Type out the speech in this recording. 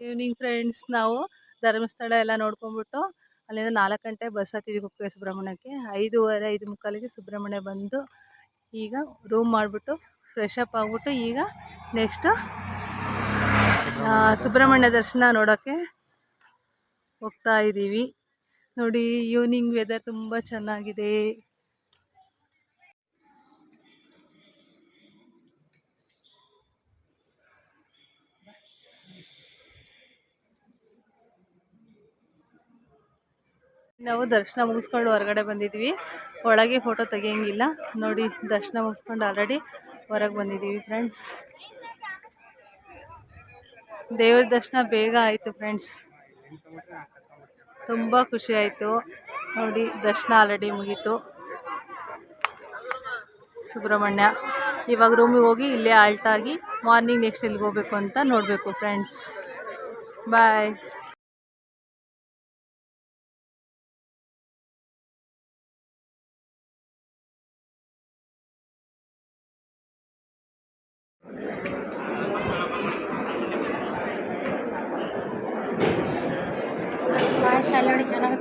Evening friends ನಾವು ಧರ್ಮಸ್ಥಳ ಎಲ್ಲ ನೋಡ್ಕೊಂಡ್ಬಿಟ್ಟು ಅಲ್ಲಿಂದ 4 ಗಂಟೆ ಬಸ್ ಹತ್ತಿದ್ವಿ ಕುಕ್ಕೆ ಸುಬ್ರಹ್ಮಣ್ಯಕ್ಕೆ. 5:15 5:45ಗೆ ಸುಬ್ರಹ್ಮಣ್ಯ ಬಂದು ಈಗ ರೂಮ್ ಮಾಡಿಬಿಟ್ಟು ಫ್ರೆಶ್ ಅಪ್ ಆಗಿಬಿಟ್ಟು ಈಗ ನೆಕ್ಸ್ಟ್ ಸುಬ್ರಹ್ಮಣ್ಯ ದರ್ಶನ ನೋಡೋಕ್ಕೆ ಹೋಗ್ತಾ ಇದ್ದೀವಿ. ನೋಡಿ ಈವ್ನಿಂಗ್ ವೆದರ್ ತುಂಬ ಚೆನ್ನಾಗಿದೆ. ನಾವು ದರ್ಶನ ಮುಗಿಸ್ಕೊಂಡು ಹೊರಗಡೆ ಬಂದಿದ್ವಿ. ಒಳಗೆ ಫೋಟೋ ತೆಗಿಯೋಂಗಿಲ್ಲ. ನೋಡಿ ದರ್ಶನ ಮುಗಿಸ್ಕೊಂಡು ಆಲ್ರೆಡಿ ಹೊರಗೆ ಬಂದಿದ್ದೀವಿ ಫ್ರೆಂಡ್ಸ್. ದೇವ್ರ ದರ್ಶನ ಬೇಗ ಆಯಿತು ಫ್ರೆಂಡ್ಸ್, ತುಂಬ ಖುಷಿ ಆಯಿತು. ನೋಡಿ ದರ್ಶನ ಆಲ್ರೆಡಿ ಮುಗೀತು ಸುಬ್ರಹ್ಮಣ್ಯ. ಇವಾಗ ರೂಮಿಗೆ ಹೋಗಿ ಇಲ್ಲೇ ಆಲ್ಟಾಗಿ ಮಾರ್ನಿಂಗ್ ನೆಕ್ಸ್ಟ್ ಎಲ್ಲಿಗೆ ಹೋಗ್ಬೇಕು ಅಂತ ನೋಡಬೇಕು ಫ್ರೆಂಡ್ಸ್. ಬಾಯ್. ಶಾಲೆ ಚೆನ್ನಾಗಿ